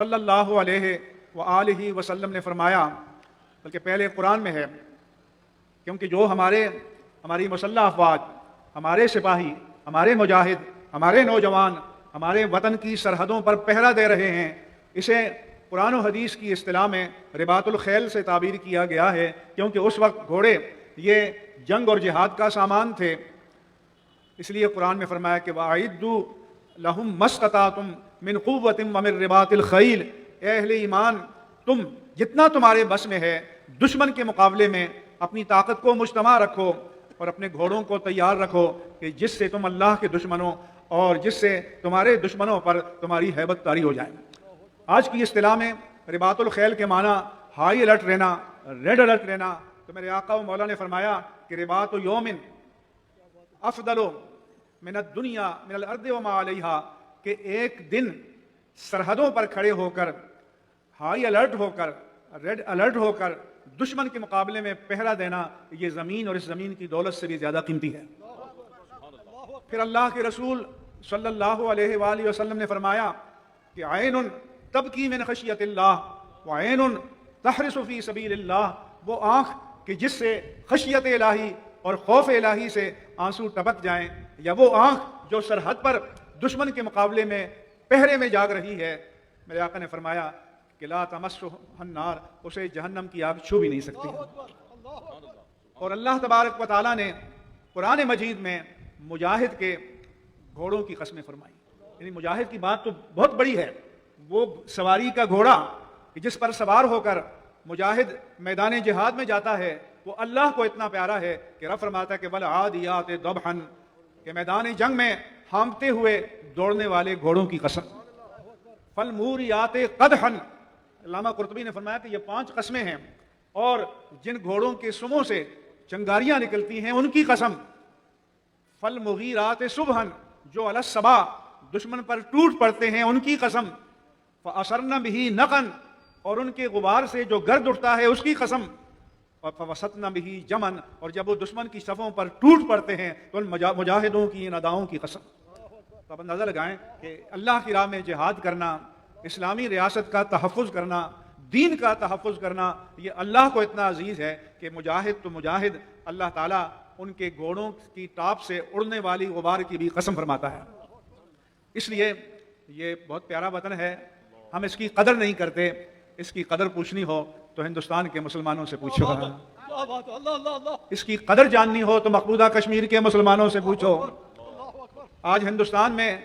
صلی اللہ علیہ وآلہ وسلم نے فرمایا، بلکہ پہلے قرآن میں ہے، کیونکہ جو ہماری مسلح افواج، ہمارے سپاہی، ہمارے مجاہد، ہمارے نوجوان ہمارے وطن کی سرحدوں پر پہرا دے رہے ہیں، اسے قرآن و حدیث کی اصطلاح میں رباط الخیل سے تعبیر کیا گیا ہے، کیونکہ اس وقت گھوڑے یہ جنگ اور جہاد کا سامان تھے۔ اس لیے قرآن میں فرمایا کہ وَأَعِدُّوا لَهُم مَّا اسْتَطَعْتُم مِّن قُوَّةٍ وَمِن رِّبَاطِ الْخَيْلِ، اے اہل ایمان، تم جتنا تمہارے بس میں ہے دشمن کے مقابلے میں اپنی طاقت کو مجتمع رکھو اور اپنے گھوڑوں کو تیار رکھو، کہ جس سے تم اللہ کے دشمنوں اور جس سے تمہارے دشمنوں پر تمہاری ہیبت طاری ہو جائے۔ آج کی اصطلاح میں رباط الخیل کے معنی ہائی الرٹ رہنا، ریڈ الرٹ رہنا۔ تو میرے آقا و مولا نے فرمایا کہ رباط یومن افضل من الدنیا من الارض وما علیہا، کہ ایک دن سرحدوں پر کھڑے ہو کر، ہائی الرٹ ہو کر، ریڈ الرٹ ہو کر دشمن کے مقابلے میں پہرا دینا، یہ زمین اور اس زمین کی دولت سے بھی زیادہ قیمتی ہے۔ پھر اللہ کے رسول صلی اللہ علیہ وآلہ وسلم نے فرمایا کہ عین تبکی من خشیت اللہ وعین تحرس فی سبیل اللہ، وہ آنکھ کہ جس سے خشیت الہی اور خوف الہی سے آنسو ٹپک جائیں، یا وہ آنکھ جو سرحد پر دشمن کے مقابلے میں پہرے میں جاگ رہی ہے۔ میرے آقا نے فرمایا کہ لا تمسہ النار، اسے جہنم کی آگ چھو بھی نہیں سکتی۔ اور اللہ تبارک و تعالیٰ نے قرآن مجید میں مجاہد کے گھوڑوں کی قسمیں فرمائی، یعنی مجاہد کی بات تو بہت بڑی ہے، وہ سواری کا گھوڑا کہ جس پر سوار ہو کر مجاہد میدان جہاد میں جاتا ہے، وہ اللہ کو اتنا پیارا ہے کہ رب فرماتا ہے کہ وَالْعَادِيَاتِ ضَبْحًا، کہ میدان جنگ میں ہانپتے ہوئے دوڑنے والے گھوڑوں کی قسم، فَالْمُورِيَاتِ قَدْحًا، علامہ قرطبی نے فرمایا کہ یہ 5 قسمیں ہیں، اور جن گھوڑوں کے سموں سے چنگاریاں نکلتی ہیں ان کی قسم، فَالْمُغِيرَاتِ صُبْحًا، جو علی الصبا دشمن پر ٹوٹ پڑتے ہیں ان کی قسم، فَأَثَرْنَ بِهِ نَقًا، اور ان کے غبار سے جو گرد اٹھتا ہے اس کی قسم، اور فَوَسَطْنَ بِهِ جَمًا، اور جب وہ دشمن کی صفوں پر ٹوٹ پڑتے ہیں تو ان مجاہدوں کی ان اداؤں کی قسم۔ تو اب اندازہ لگائیں کہ اللہ کی راہ میں جہاد کرنا، اسلامی ریاست کا تحفظ کرنا، دین کا تحفظ کرنا، یہ اللہ کو اتنا عزیز ہے کہ مجاہد تو مجاہد، اللہ تعالیٰ ان کے گھوڑوں کی ٹاپ سے اڑنے والی غبار کی بھی قسم فرماتا ہے۔ اس لیے یہ بہت پیارا وطن ہے، ہم اس کی قدر نہیں کرتے۔ اس کی قدر پوچھنی ہو تو ہندوستان کے مسلمانوں سے پوچھو، اس کی قدر جاننی ہو تو مقبوضہ کشمیر کے مسلمانوں سے پوچھو۔ آج ہندوستان میں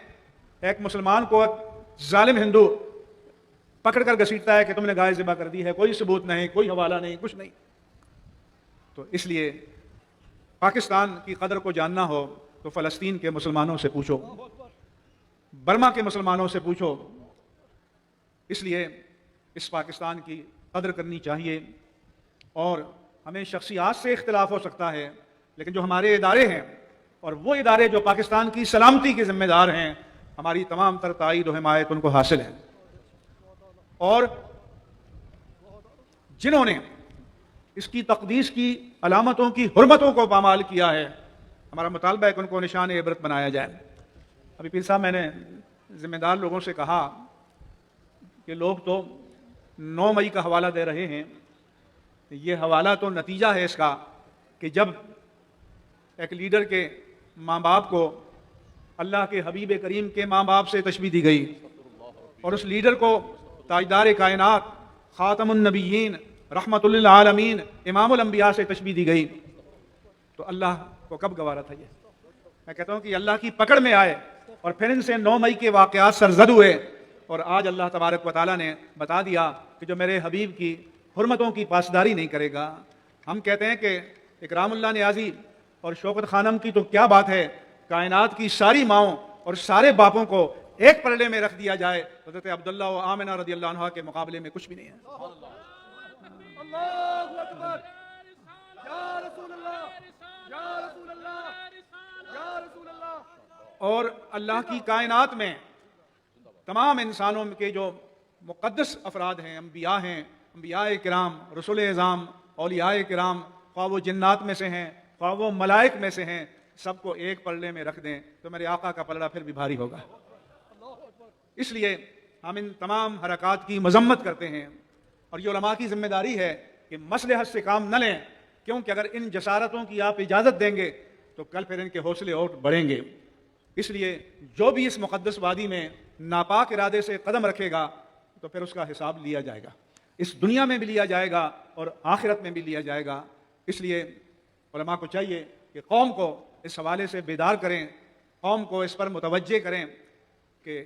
ایک مسلمان کو ظالم ہندو پکڑ کر گھسیٹتا ہے کہ تم نے گائے ذبح کر دی ہے، کوئی ثبوت نہیں، کوئی حوالہ نہیں، کچھ نہیں۔ تو اس لیے پاکستان کی قدر کو جاننا ہو تو فلسطین کے مسلمانوں سے پوچھو، برما کے مسلمانوں سے پوچھو۔ اس لیے اس پاکستان کی قدر کرنی چاہیے، اور ہمیں شخصیات سے اختلاف ہو سکتا ہے، لیکن جو ہمارے ادارے ہیں اور وہ ادارے جو پاکستان کی سلامتی کے ذمہ دار ہیں، ہماری تمام تر تائید و حمایت ان کو حاصل ہے۔ اور جنہوں نے اس کی تقدیس کی علامتوں کی حرمتوں کو پامال کیا ہے، ہمارا مطالبہ ہے کہ ان کو نشان عبرت بنایا جائے۔ ابھی پیر صاحب میں نے ذمہ دار لوگوں سے کہا کہ لوگ تو 9 مئی کا حوالہ دے رہے ہیں، یہ حوالہ تو نتیجہ ہے اس کا کہ جب ایک لیڈر کے ماں باپ کو اللہ کے حبیب کریم کے ماں باپ سے تشبیہ دی گئی، اور اس لیڈر کو تاجدار کائنات، خاتم النبیین، رحمت للعالمین، امام الانبیاء سے تشبیہ دی گئی، تو اللہ کو کب گوارا تھا یہ؟ میں کہتا ہوں کہ اللہ کی پکڑ میں آئے اور پھر ان سے 9 مئی کے واقعات سرزد ہوئے، اور آج اللہ تبارک و تعالیٰ نے بتا دیا کہ جو میرے حبیب کی حرمتوں کی پاسداری نہیں کرے گا۔ ہم کہتے ہیں کہ اکرام اللہ نیازی اور شوکت خانم کی تو کیا بات ہے، کائنات کی ساری ماؤں اور سارے باپوں کو ایک پلڑے میں رکھ دیا جائے، حضرت عبداللہ و آمنہ رضی اللہ عنہ کے مقابلے میں کچھ بھی نہیں ہے۔ اللہ اکبر، یا رسول اللہ، یا رسول اللہ، یا رسول اللہ۔ اور اللہ کی کائنات میں تمام انسانوں کے جو مقدس افراد ہیں، انبیاء ہیں، انبیاء کرام، رسول اعظام، اولیاء کرام، خواہ وہ جنات میں سے ہیں، خواہ وہ ملائک میں سے ہیں، سب کو ایک پلڑے میں رکھ دیں تو میرے آقا کا پلڑا پھر بھی بھاری ہوگا۔ اس لیے ہم ان تمام حرکات کی مذمت کرتے ہیں، اور یہ علماء کی ذمہ داری ہے کہ مصلحت سے کام نہ لیں، کیونکہ اگر ان جسارتوں کی آپ اجازت دیں گے تو کل پھر ان کے حوصلے اور بڑھیں گے۔ اس لیے جو بھی اس مقدس وادی میں ناپاک ارادے سے قدم رکھے گا تو پھر اس کا حساب لیا جائے گا، اس دنیا میں بھی لیا جائے گا اور آخرت میں بھی لیا جائے گا۔ اس لیے علماء کو چاہیے کہ قوم کو اس حوالے سے بیدار کریں، قوم کو اس پر متوجہ کریں کہ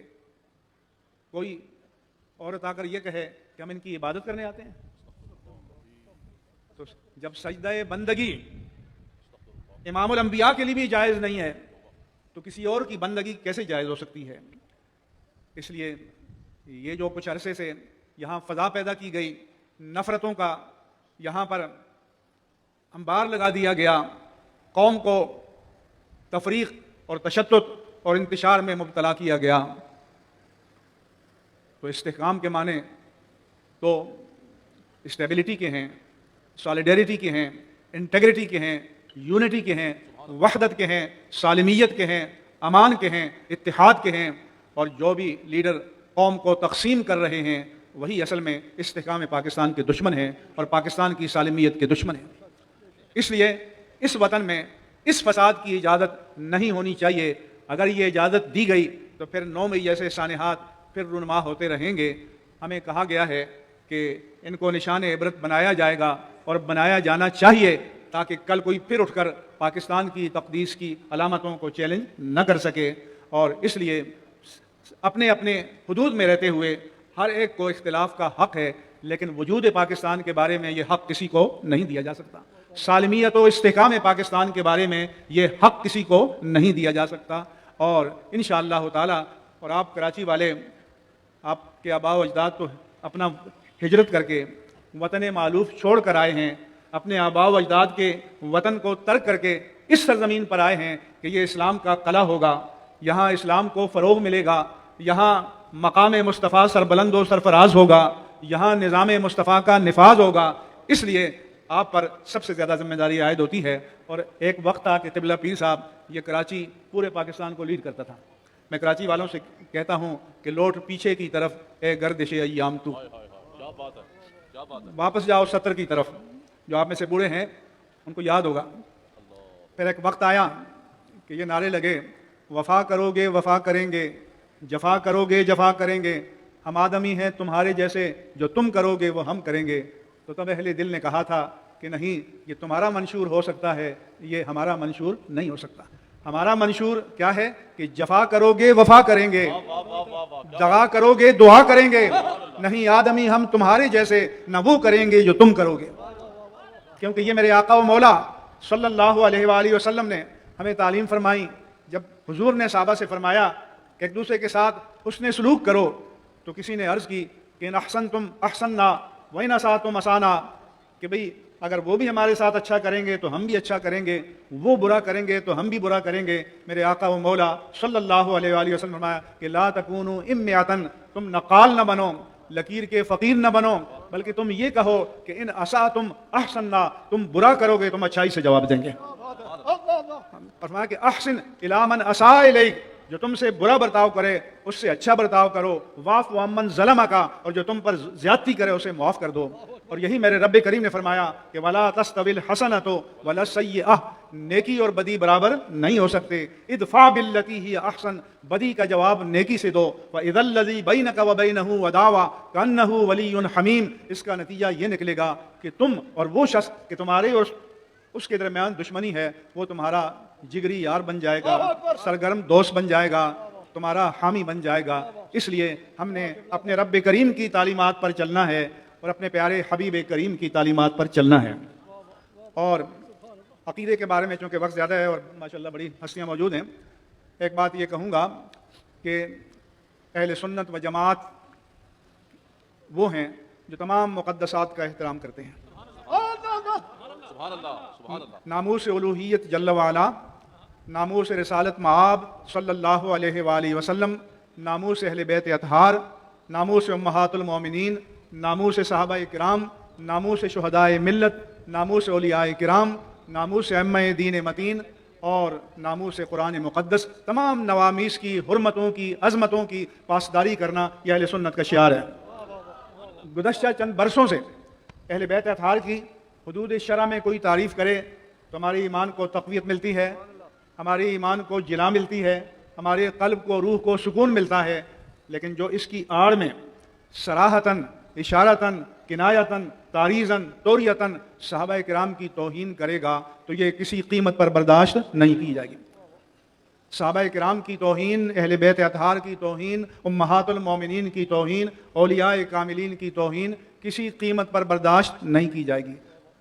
کوئی عورت آ کر یہ کہے کہ ہم ان کی عبادت کرنے آتے ہیں، تو جب سجدہ بندگی امام الانبیاء کے لیے بھی جائز نہیں ہے تو کسی اور کی بندگی کیسے جائز ہو سکتی ہے؟ اس لیے یہ جو کچھ عرصے سے یہاں فضا پیدا کی گئی، نفرتوں کا یہاں پر انبار لگا دیا گیا، قوم کو تفریق اور تشدد اور انتشار میں مبتلا کیا گیا، تو استحکام کے معنی تو اسٹیبلٹی کے ہیں، سالیڈیرٹی کے ہیں، انٹیگریٹی کے ہیں، یونٹی کے ہیں، وحدت کے ہیں، سالمیت کے ہیں، امان کے ہیں، اتحاد کے ہیں، اور جو بھی لیڈر قوم کو تقسیم کر رہے ہیں وہی اصل میں استحکام پاکستان کے دشمن ہیں اور پاکستان کی سالمیت کے دشمن ہیں۔ اس لیے اس وطن میں اس فساد کی اجازت نہیں ہونی چاہیے۔ اگر یہ اجازت دی گئی تو پھر 9 مئی جیسے سانحات پھر رونما ہوتے رہیں گے۔ ہمیں کہا گیا ہے کہ ان کو نشان عبرت بنایا جائے گا اور بنایا جانا چاہیے تاکہ کل کوئی پھر اٹھ کر پاکستان کی تقدیس کی علامتوں کو چیلنج نہ کر سکے، اور اس لیے اپنے اپنے حدود میں رہتے ہوئے ہر ایک کو اختلاف کا حق ہے، لیکن وجود پاکستان کے بارے میں یہ حق کسی کو نہیں دیا جا سکتا۔ سالمیت و استحکام پاکستان کے بارے میں یہ حق کسی کو نہیں دیا جا سکتا، اور انشاءاللہ تعالی، اور آپ کراچی والے، آپ کے آباء و اجداد تو اپنا ہجرت کر کے وطن معلوف چھوڑ کر آئے ہیں، اپنے آباء و اجداد کے وطن کو ترک کر کے اس سرزمین پر آئے ہیں کہ یہ اسلام کا قلعہ ہوگا، یہاں اسلام کو فروغ ملے گا، یہاں مقام مصطفیٰ سربلند و سرفراز ہوگا، یہاں نظام مصطفیٰ کا نفاذ ہوگا۔ اس لیے آپ پر سب سے زیادہ ذمہ داری عائد ہوتی ہے۔ اور ایک وقت تھا کہ قبلہ پیر صاحب یہ کراچی پورے پاکستان کو لیڈ کرتا تھا۔ میں کراچی والوں سے کہتا ہوں کہ لوٹ پیچھے کی طرف اے گردش ایام تو، واپس جاؤ 70 کی طرف۔ جو آپ میں سے بوڑھے ہیں ان کو یاد ہوگا، پھر ایک وقت آیا کہ یہ نعرے لگے، وفا کرو گے وفا کریں گے، جفا کرو گے جفا کریں گے، ہم آدمی ہیں تمہارے جیسے، جو تم کرو گے وہ ہم کریں گے۔ تو تب اہل دل نے کہا تھا کہ نہیں، یہ تمہارا منشور ہو سکتا ہے، یہ ہمارا منشور نہیں ہو سکتا۔ ہمارا منشور کیا ہے کہ جفا کرو گے وفا کریں گے، دغا کرو گے دعا کریں گے، نہیں آدمی ہم تمہارے جیسے، نہ وہ کریں گے جو تم کرو گے۔ کیونکہ یہ میرے آقا و مولا صلی اللہ علیہ وآلہ وسلم نے ہمیں تعلیم فرمائی۔ جب حضور نے صحابہ سے فرمایا کہ ایک دوسرے کے ساتھ حسن سلوک کرو، تو کسی نے عرض کی کہ ان احسنتم احسننا وان اسأتم اسانا، کہ بھئی اگر وہ بھی ہمارے ساتھ اچھا کریں گے تو ہم بھی اچھا کریں گے، وہ برا کریں گے تو ہم بھی برا کریں گے۔ میرے آقا و مولا صلی اللہ علیہ وآلہ وسلم فرمایا کہ لا تکونوا امعۃ، تم نقال نہ بنو، لکیر کے فقیر نہ بنو، بلکہ تم یہ کہو کہ ان اسأتم احسننا، تم برا کرو گے تو ہم اچھائی سے جواب دیں گے۔ فرمایا کہ احسن الی من اساء الیک، جو تم سے برا برتاؤ کرے اس سے اچھا برتاؤ کرو، واعف عمن ظلمک، اور جو تم پر زیادتی کرے اسے معاف کر دو۔ اور یہی میرے رب کریم نے فرمایا کہ ولا تستوی الحسنۃ ولا السیئۃ، نیکی اور بدی برابر نہیں ہو سکتے۔ ادفع باللتی ہی احسن، بدی کا جواب نیکی سے دو۔ واذا الذی بینک وبینہ عداوۃ کانہ ولی حمیم، اس کا نتیجہ یہ نکلے گا کہ تم اور وہ شخص کہ تمہارے اور اس کے درمیان دشمنی ہے، وہ تمہارا جگری یار بن جائے گا، سرگرم دوست بن جائے گا، تمہارا حامی بن جائے گا۔ اس لیے ہم نے اپنے رب کریم کی تعلیمات پر چلنا ہے اور اپنے پیارے حبیب کریم کی تعلیمات پر چلنا ہے۔ اور عقیدے کے بارے میں چونکہ وقت زیادہ ہے اور ماشاءاللہ بڑی ہستیاں موجود ہیں، ایک بات یہ کہوں گا کہ اہل سنت و جماعت وہ ہیں جو تمام مقدسات کا احترام کرتے ہیں۔ ناموس الوہیت جل وعلا، ناموس رسالت مآب صلی اللہ علیہ وآلہ وسلم، ناموس اہل بیت اطہار، ناموس امہات المومنین، ناموس صحابہ کرام، ناموس شہداء ملت، ناموس اولیاء کرام، ناموس ائمہ دین متین، اور ناموس قرآن مقدس، تمام نوامیس کی، حرمتوں کی، عظمتوں کی پاسداری کرنا یہ اہل سنت کا شعار ہے۔ گزشتہ چند برسوں سے اہل بیت اطہار کی حدود شرع میں کوئی تعریف کرے تو ہمارے ایمان کو تقویت ملتی ہے، ہمارے ایمان کو جلا ملتی ہے، ہمارے قلب کو، روح کو سکون ملتا ہے۔ لیکن جو اس کی آڑ میں صراحتاً، اشارتاً، کنایتاً، تعریضاً، توریتاً صحابہ کرام کی توہین کرے گا تو یہ کسی قیمت پر برداشت نہیں کی جائے گی۔ صحابہ کرام کی توہین، اہل بیت اطہار کی توہین، امہات المومنین کی توہین، اولیاء کاملین کی توہین کسی قیمت پر برداشت نہیں کی جائے گی،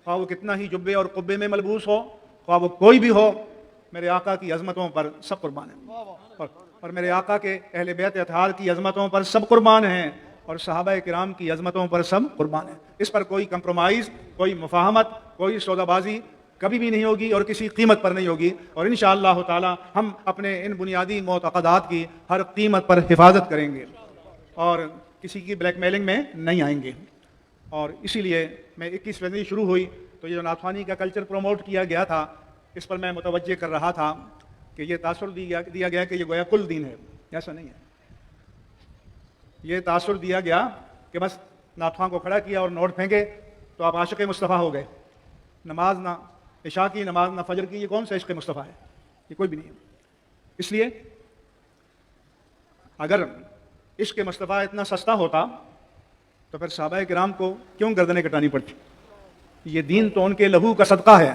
خواہ وہ کتنا ہی جبے اور قبے میں ملبوس ہو، خواہ وہ کوئی بھی ہو۔ میرے آقا کی عظمتوں پر سب قربان ہیں، اور میرے آقا کے اہل بیت اطہار کی عظمتوں پر سب قربان ہیں، اور صحابہ کرام کی عظمتوں پر سب قربان ہیں۔ اس پر کوئی کمپرومائز، کوئی مفاہمت، کوئی سودا بازی کبھی بھی نہیں ہوگی اور کسی قیمت پر نہیں ہوگی، اور انشاءاللہ تعالی ہم اپنے ان بنیادی معتقدات کی ہر قیمت پر حفاظت کریں گے اور کسی کی بلیک میلنگ میں نہیں آئیں گے۔ اور اسی لیے میں 21 فروری شروع ہوئی تو یہ جو ناتھوانی کا کلچر پروموٹ کیا گیا تھا، اس پر میں متوجہ کر رہا تھا کہ یہ تاثر دیا گیا کہ یہ گویا کل دین ہے۔ ایسا نہیں ہے، یہ تاثر دیا گیا کہ بس ناتھواں کو کھڑا کیا اور نوٹ پھینکے تو آپ عاشق مصطفیٰ ہو گئے۔ نماز نہ عشاء کی، نماز نہ فجر کی، یہ کون سا عشق مصطفیٰ ہے؟ یہ کوئی بھی نہیں ہے۔ اس لیے اگر عشق مصطفیٰ اتنا سستا ہوتا تو پھر صحابہ کرام کو کیوں گردنیں کٹانی پڑتی؟ یہ دین تو ان کے لہو کا صدقہ ہے،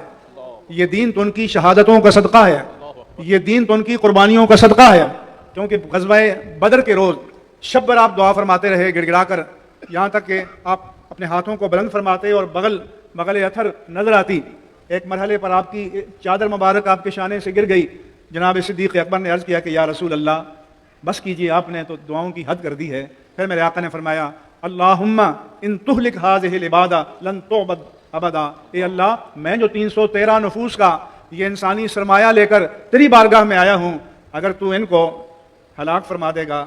یہ دین تو ان کی شہادتوں کا صدقہ ہے، یہ دین تو ان کی قربانیوں کا صدقہ ہے۔ کیونکہ غزوہ بدر کے روز شب بر آپ دعا فرماتے رہے گڑ گڑا کر، یہاں تک کہ آپ اپنے ہاتھوں کو بلند فرماتے اور بغل اتھر نظر آتی۔ ایک مرحلے پر آپ کی چادر مبارک آپ کے شانے سے گر گئی۔ جناب صدیق اکبر نے عرض کیا کہ یا رسول اللہ بس کیجیے، آپ نے تو دعاؤں کی حد کر دی ہے۔ پھر میرے آقا نے فرمایا اللہم ان تہلک ہذہ العبادہ لن تعبد ابدا، اے اللہ میں جو 313 نفوس کا یہ انسانی سرمایہ لے کر تیری بارگاہ میں آیا ہوں، اگر تو ان کو ہلاک فرما دے گا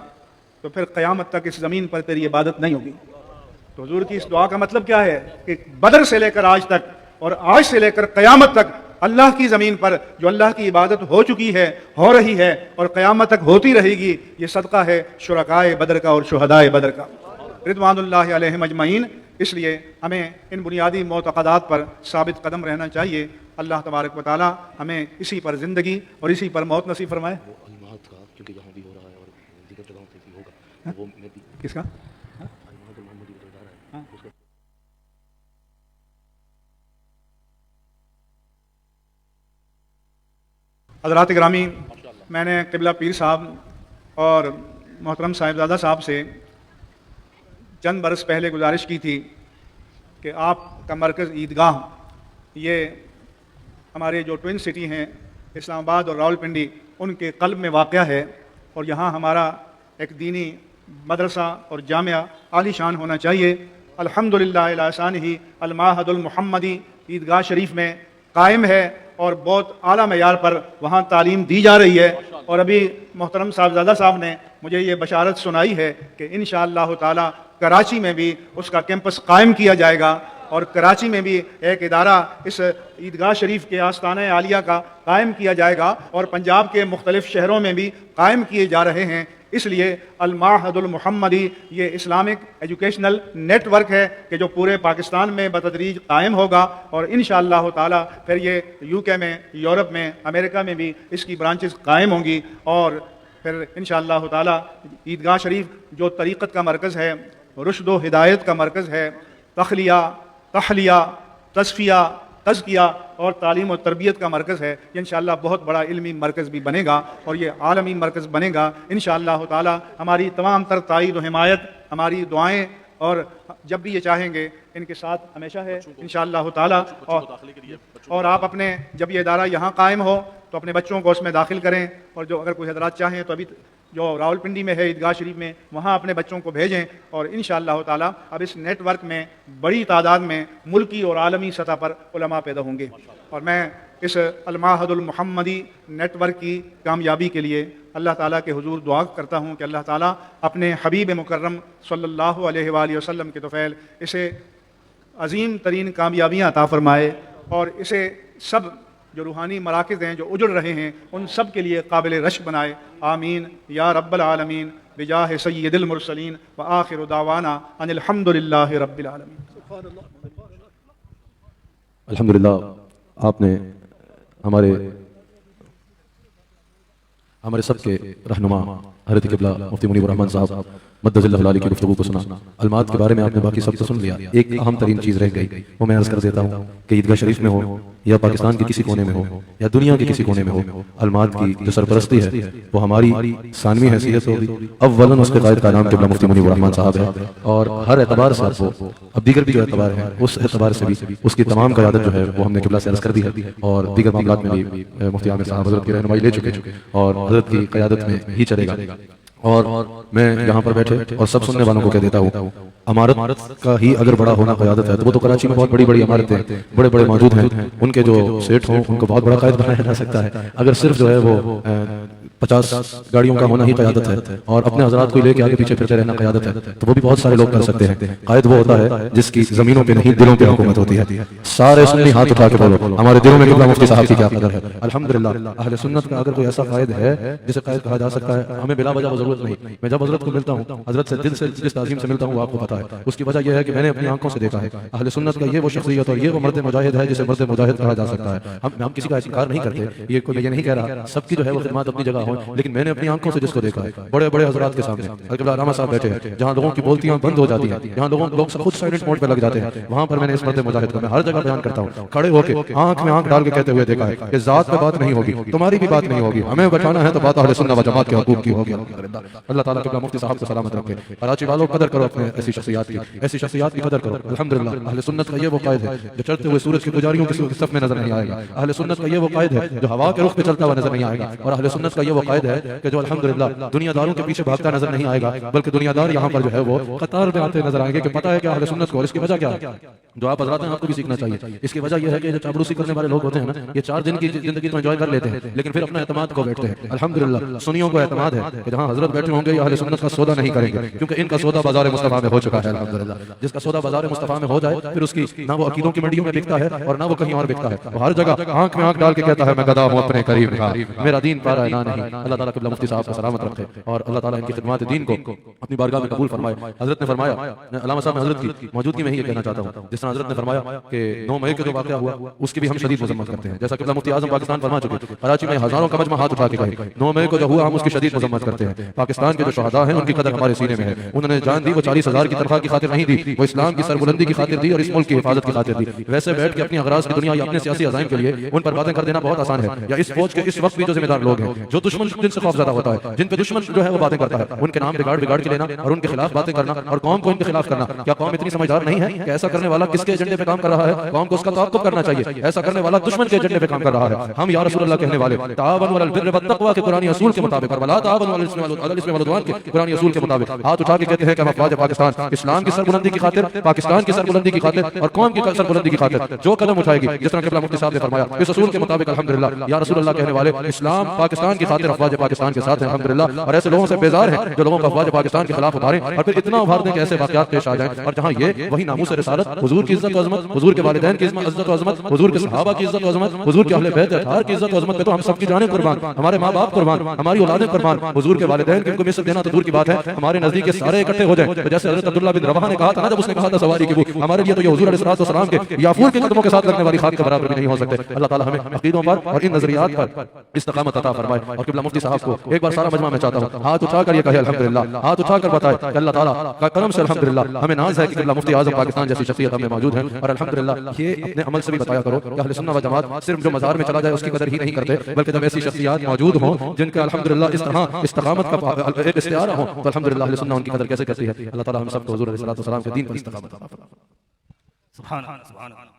تو پھر قیامت تک اس زمین پر تیری عبادت نہیں ہوگی۔ تو حضور کی اس دعا کا مطلب کیا ہے کہ بدر سے لے کر آج تک اور آج سے لے کر قیامت تک اللہ کی زمین پر جو اللہ کی عبادت ہو چکی ہے، ہو رہی ہے اور قیامت تک ہوتی رہے گی، یہ صدقہ ہے شرکائے بدر کا اور شہدائے بدر کا رضوان اللہ علیہم اجمعین۔ اس لیے ہمیں ان بنیادی معتقدات پر ثابت قدم رہنا چاہیے۔ اللہ تبارک و تعالی ہمیں اسی پر زندگی اور اسی پر موت نصیب فرمائے۔ وہ المہد کا کیونکہ یہاں بھی ہو رہا ہے اور دیگر جگہوں پہ بھی ہوگا، وہ میں بھی کس کا؟ المہد المحمدی ادھر جا رہا ہے اس کا حضرات گرامی، میں نے قبلہ پیر صاحب اور محترم صاحبزادہ صاحب سے چند برس پہلے گزارش کی تھی کہ آپ کا مرکز عیدگاہ یہ ہمارے جو ٹوئن سٹی ہیں اسلام آباد اور راولپنڈی، ان کے قلب میں واقع ہے، اور یہاں ہمارا ایک دینی مدرسہ اور جامعہ عالی شان ہونا چاہیے۔ الحمدللہ الی احسانہ المعہد المحمدی عیدگاہ شریف میں قائم ہے اور بہت اعلیٰ معیار پر وہاں تعلیم دی جا رہی ہے، اور ابھی محترم صاحبزادہ صاحب نے مجھے یہ بشارت سنائی ہے کہ انشاءاللہ تعالی کراچی میں بھی اس کا کیمپس قائم کیا جائے گا، اور کراچی میں بھی ایک ادارہ اس عیدگاہ شریف کے آستانہ عالیہ کا قائم کیا جائے گا، اور پنجاب کے مختلف شہروں میں بھی قائم کیے جا رہے ہیں۔ اس لیے المعہد المحمدی یہ اسلامک ایجوکیشنل نیٹ ورک ہے کہ جو پورے پاکستان میں بتدریج قائم ہوگا، اور انشاءاللہ تعالی پھر یہ UK میں، یورپ میں، امریکہ میں بھی اس کی برانچز قائم ہوں گی، اور پھر انشاءاللہ تعالی عیدگاہ شریف جو طریقت کا مرکز ہے، رشد و ہدایت کا مرکز ہے، تحلیہ، تصفیہ، تزکیہ اور تعلیم و تربیت کا مرکز ہے، یہ انشاءاللہ بہت بڑا علمی مرکز بھی بنے گا اور یہ عالمی مرکز بنے گا انشاءاللہ تعالی۔ ہماری تمام تر تائید و حمایت، ہماری دعائیں، اور جب بھی یہ چاہیں گے ان کے ساتھ ہمیشہ ہے انشاءاللہ تعالی۔ اور آپ اپنے جب یہ ادارہ یہاں قائم ہو تو اپنے بچوں کو اس میں داخل کریں، اور جو اگر کوئی حضرات چاہیں تو ابھی جو راولپنڈی میں ہے عیدگاہ شریف میں وہاں اپنے بچوں کو بھیجیں، اور انشاءاللہ تعالی اب اس نیٹ ورک میں بڑی تعداد میں ملکی اور عالمی سطح پر علماء پیدا ہوں گے، اور میں اس المعہد المحمدی نیٹ ورک کی کامیابی کے لیے اللہ تعالیٰ کے حضور دعا کرتا ہوں کہ اللہ تعالیٰ اپنے حبیب مکرم صلی اللہ علیہ وآلہ وسلم کے طفیل اسے عظیم ترین کامیابیاں عطا فرمائے، اور اسے سب جو روحانی مراکز ہیں جو اجڑ رہے ہیں ان سب کے لیے قابل رشک بنائے. آمین یا رب العالمین بجاہ سید المرسلین وآخر دعوانا ان الحمد للہ رب العالمین. الحمدللہ آپ نے ہمارے سب کے رہنما حضرت قبلہ مفتی منیب الرحمن صاحب مدد اللہ علیہ کی گفتگو کو سنا. المات کے بارے میں آپ نے باقی سب کو سن لیا. ایک اہم ترین چیز رہ گئی, وہ میں عرض کر دیتا ہوں کہ عیدگاہ شریف میں ہو یا پاکستان کے کسی کونے میں ہو یا دنیا کے کسی کونے میں ہو, المات کی جو سرپرستی ہے وہ ہماری ثانوی حیثیت ہوگی. اولاً اس کے قائد کا نام قبلہ مفتی منیب الرحمن صاحب ہے, اور ہر اعتبار سے آپ کو اب دیگر بھی جو اعتبار ہے اس اعتبار سے بھی اس کی تمام قیادت جو ہے وہ ہم نے قبلہ سے عرض کر دی ہے, اور دیگر معاملات میں بھی مفتی عامر صاحب حضرت کی رہنمائی لے چکے اور حضرت کی قیادت میں ہی چلے گا. اور میں یہاں پر بیٹھے اور سب سننے والوں کو کہہ دیتا ہوں, عمارت کا ہی اگر بڑا ہونا قیادت ہے تو وہ تو کراچی میں بہت بڑی بڑی عمارتیں بڑے بڑے موجود ہیں, ان کے جو سیٹ ہوں ان کو بہت بڑا قائد بنایا جا سکتا ہے. اگر صرف جو ہے وہ 50 گاڑیوں کا ہونا ہی قیادت ہے اور اپنے حضرات کو لے کے آگے پیچھے پھرتے رہنا قیادت ہے تو وہ بھی بہت سارے لوگ کر سکتے ہیں. قائد وہ ہوتا ہے جس کی زمینوں پہ نہیں دلوں پہ حکومت ہوتی ہے. سارے سنی ہاتھ اٹھا کے بولو ہمارے دلوں میں قبلہ مفتی صاحب کی کیا قدر ہے. الحمدللہ اہل سنت کا اگر کوئی ایسا قائد ہے جسے قائد کہا جا سکتا ہے, ہمیں بلا وجہ ضرورت نہیں. میں جب حضرت کو ملتا ہوں, حضرت سے دل سے جس تعظیم سے ملتا ہوں وہ آپ کو پتا ہے. اس کی وجہ یہ ہے کہ میں نے اپنی آنکھوں سے دیکھا ہے اہل سنت کا یہ وہ شخصیت اور یہ وہ مرد مجاہد ہے جسے مرد مجاہد کہا جا سکتا ہے. ہم کسی کا انکار نہیں کرتے, یہ کوئی یہ نہیں کہہ رہا سب کی جو ہے وہ خدمات اپنی جگہ ہوں, لیکن میں نے اپنی آنکھوں سے جس کو دیکھا ہے بڑے بڑے حضرات کے سامنے قبلہ علامہ صاحب بیٹھے ہیں, جہاں لوگوں کی بولتیاں بند ہو جاتی ہیں, جہاں لوگ خود سائلنٹ موڈ پہ لگ جاتے ہیں, وہاں پر میں نے اس مرد مجاہد کو میں ہر جگہ بیان کرتا ہوں کھڑے ہو کے آنکھ میں آنکھ ڈال کے کہتے ہوئے دیکھا ہے کہ ذات پہ بات نہیں ہوگی, تمہاری بھی بات نہیں ہوگی, ہمیں بچانا ہے تو بات اہل سنت و جماعت کے حقوق کی ہوگی. اللہ تعالیٰ قبلہ مفتی صاحب کو سلامت رکھے. کراچی والوں قدر کرو اپنے ایسی شخصیات کی قدر کرو. الحمدللہ اہل سنت کا یہ وہ قائد ہے جو چڑھتے ہوئے سورج کی پجاریوں کے صف میں نظر نہیں آئے گا. اہل سنت کا یہ وہ قائد ہے جو ہوا کے رخ پہ چلتا ہوا نظر نہیں آئے گا. اور اہل سنت کا یہ وہ قائد ہے کہ جو الحمدللہ دنیا داروں کے پیچھے بھاگتا نظر نہیں آئے گا, بلکہ دنیا دار یہاں پر جو ہے وہ قطار میں آتے نظر آئیں گے کہ پتہ ہے کہ اہل سنت کو. اور اس کی وجہ کیا ہے جو آپ حضرات ہیں آپ کو بھی سیکھنا چاہیے. اس کی وجہ یہ ہے کہ جو چاپلوسی کرنے والے لوگ ہوتے ہیں نا, یہ 4 دن کی زندگی تو انجوائے کر لیتے ہیں لیکن پھر اپنا اعتماد کو بیٹھتے ہیں. الحمدللہ سنیوں کو اعتماد ہے کہ جہاں حضرت بیٹھے ہوں گے یہ اہل سنت کا سودا نہیں کریں گے, کیونکہ ان کا سودا بازار مصطفیٰ میں ہو چکا ہے. الحمدللہ جس کا سودا بازار مصطفیٰ میں ہو جائے پھر اس کی نہ وہ عقیدوں کی منڈیوں میں بکتا ہے اور نہ وہ کہیں اور بکتا ہے. وہ ہر جگہ آنکھ میں آنکھ ڈال کے کہتا ہے میں گدا ہوں اپنے قریب کا, میرا دین پارا نہ نہیں. اللہ تعالیٰ قبلہ مفتی صاحب کو سلامت رکھے اور اللہ تعالیٰ ان کی خدمات دین کو اپنی بارگاہ میں قبول فرمائے. حضرت نے فرمایا, علامہ صاحب حضرت کی موجودگی میں ہی یہ کہنا چاہتا ہوں, جس طرح حضرت نے فرمایا کہ 9 مئی کو جو واقعہ ہوا اس کی بھی ہم شدید مذمت کرتے ہیں. جیسا قبلہ مفتی اعظم پاکستان فرما چکے, کراچی میں ہزاروں کا مجمع ہاتھ اٹھا کے کہے 9 مئی کو جو ہوا ہم اس کی شدید مذمت کرتے ہیں. پاکستان کے جو شہداء ہیں ان کی قدر ہمارے سینے میں ہے. انہوں نے جان دی وہ 40,000 کی تنخواہ کی خاطر نہیں دی, وہ اسلام کی سربلندی کی خاطر دی اور اس ملک کی حفاظت کی خاطر دی. ویسے بیٹھ کے اپنی اغراض کی دنیا یا اپنے سیاسی عزائم کے لیے ان پر باتیں کر دینا بہت آسان ہے. یا اس فوج کے اس وقت بھی جو ذمہ دار لوگ ہیں جو دشمن جن سے خوف زدہ ہوتا ہے, جن پہ دشمن جو ہے وہ باتیں کرتا ہے, ان کے نام بگاڑ کے لینا اور ان کے خلاف باتیں کرنا اور قوم کو ان کے خلاف کرنا. کیا قوم اتنی سمجھدار نہیں ہے کہ ایسا کرنے والا کس کے ایجنڈے پہ کام کر رہا ہے؟ قوم کو اس کا تعاقب کرنا چاہیے. ایسا کرنے والا دشمن کے ایجنڈے پہ کام کر رہا ہے. ہم یا رسول اللہ کہنے والے تعاونوا علی البر والتقوی کے قرآنی اصول کے مطابق اور ولا تعاونوا علی الاثم والعدوان کے قرآنی اصول کے مطابق ہاتھ اٹھا کے کہتے ہیں کہ ہم افواج پاکستان اسلام کی سربلندی کی خاطر, پاکستان کی سربلندی کی خاطر اور قوم کی سربلندی کی خاطر جو قدم اٹھائے گی, جس طرح قبلہ مفتی صاحب نے فرمایا اس اصول کے مطابق الحمدللہ یا رسول اللہ کہنے والے اسلام پاکستان کی خاطر افواج پاکستان کے ساتھ ہیں. الحمدللہ اور ایسے لوگوں سے بیزار ہیں جو لوگوں کو افواج پاکستان کے خلاف ابھاریں اور پھر اتنا ابھار دیں کہ ایسے واقعات پیش آ جائیں. اور جہاں یہ وہی ناموس رسالت, حضور کی عزت و عظمت, حضور کے والدین کی عزت و عظمت, حضور کے صحابہ کی عزت و عظمت, حضور کے اہل بیت اطہار کی عزت و عظمت پہ تو ہم سب کی جانیں قربان, ہمارے ماں باپ قربان, ہماری اولادیں قربان, حضور کے والدین کی ان کو مثل دینا تو دور کی بات ہے, ہمارے نزدیک سارے اکٹھے ہو جائیں. تو جیسے حضرت عبداللہ بن رواحہ نے کہا تھا نا جب اس نے کہا تھا سواری کی وہ, ہمارے لیے تو یہ حضور علیہ السلام کے یافور کے قدموں کے ساتھ لگنے والی خاک کے برابر بھی نہیں ہو سکتے. اللہ تعالیٰ ہمیں عقیدوں پر اور ان نظریات پر استقامت عطا فرمائے. اور قبلہ مفتی صاحب کو ایک بار سارا مجمع میں چاہتا ہوں ہاتھ اٹھا کر یہ کہے الحمدللہ, ہاتھ اٹھا کر بتائے کہ اللہ تعالیٰ کا کرم سے الحمدللہ ہمیں ناز ہے کہ قبلہ مفتی اعظم پاکستان جیسی شخصیت ہم میں موجود ہیں. اور الحمدللہ یہ اپنے عمل سے بھی بتایا کرو کہ اہل سنت و جماعت صرف جو مزار میں چلا جائے اس کی قدر ہی نہیں کرتے, بلکہ جب ایسی شخصیات موجود ہوں جن کا الحمدللہ اس طرح استقامت کا ایک استعارہ ہو تو الحمدللہ اہل سنت ان کی قدر کیسے کرتی ہے. اللہ تعالیٰ ہم سب کو حضور علیہ السلام کے دین پر استقامت عطا فرمائے. سبحان اللہ سبحان اللہ.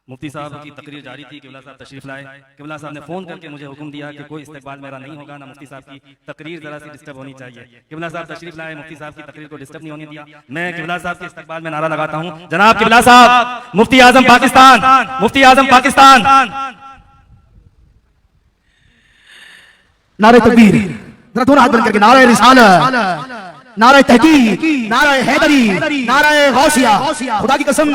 مفتی صاحب کی تقریر جاری تھی, قبلہ صاحب تشریف لائے. قبلہ صاحب نے فون کر کے مجھے حکم دیا کہ کوئی استقبال میرا نہیں ہوگا, نہ مفتی صاحب کی تقریر ذرا سی ڈسٹرب ہونی چاہیے. قبلہ صاحب تشریف لائے, مفتی صاحب کی تقریر کو ڈسٹرب نہیں ہونے دیا. میں قبلہ صاحب کے استقبال میں نعرہ لگاتا ہوں جناب قبلہ صاحب مفتی اعظم پاکستان, مفتی اعظم پاکستان. نعرہ تکبیر, ذرا دونوں ہاتھ بند کر کے نعرہ رسالت, نعرہ تحقیق, نعرہ حیدری, نعرہ غوثیہ. خدا کی قسم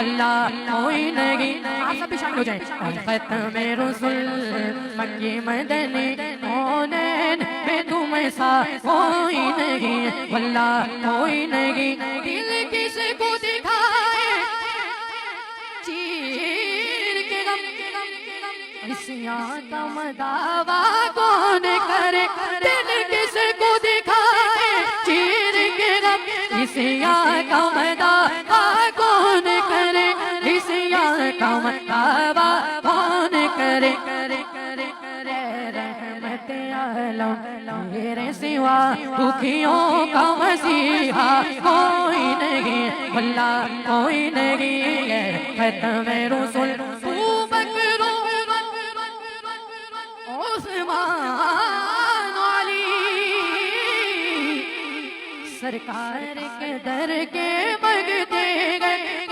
واللہ کوئی نہیں. آپ سب بھی شامل ہو جائیں. ختم رسول مکی مدنی کونین میں تم ایسا کوئی نہیں واللہ کوئی نہیں. دل کس کو دکھائے چیر کے غم اسیاں کا مداوا کون کرے. دل کس کو دکھائے چیر کے غم اسیاں کا مداوا کون کرے. اسیاں کا مداوا کون کرے. رحمت عالم تیرے سوا دکھیوں کا مسیحا کوئی نہیں واللہ کوئی نہیں ہے. ختم رسول عثمان علی سرکار کے در کے مانگتے گئے.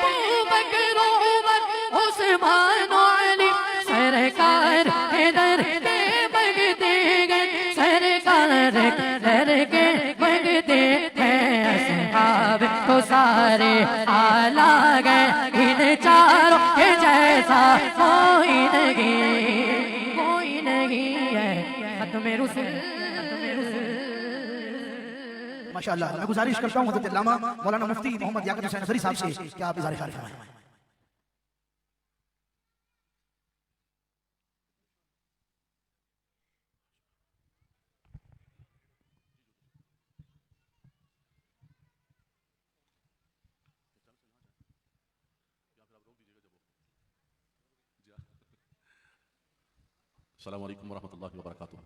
بکر عمر عثمان علی سرکار کے در کے مانگتے گئے. سرکار کے در کے مانگتے گئے. اصحاب تو سارے آلہ گئے. ان چاروں کے جیسا کوئی نہیں کوئی نہیں ہے. ختم رسول. ماشاءاللہ. میں گزارش کرتا ہوں حضرت علامہ مولانا مفتی محمد یاقوت حسین اصغری صاحب سے کہ آپ اظہار خیال فرمائیں. السلام علیکم ورحمۃ اللہ وبرکاتہ.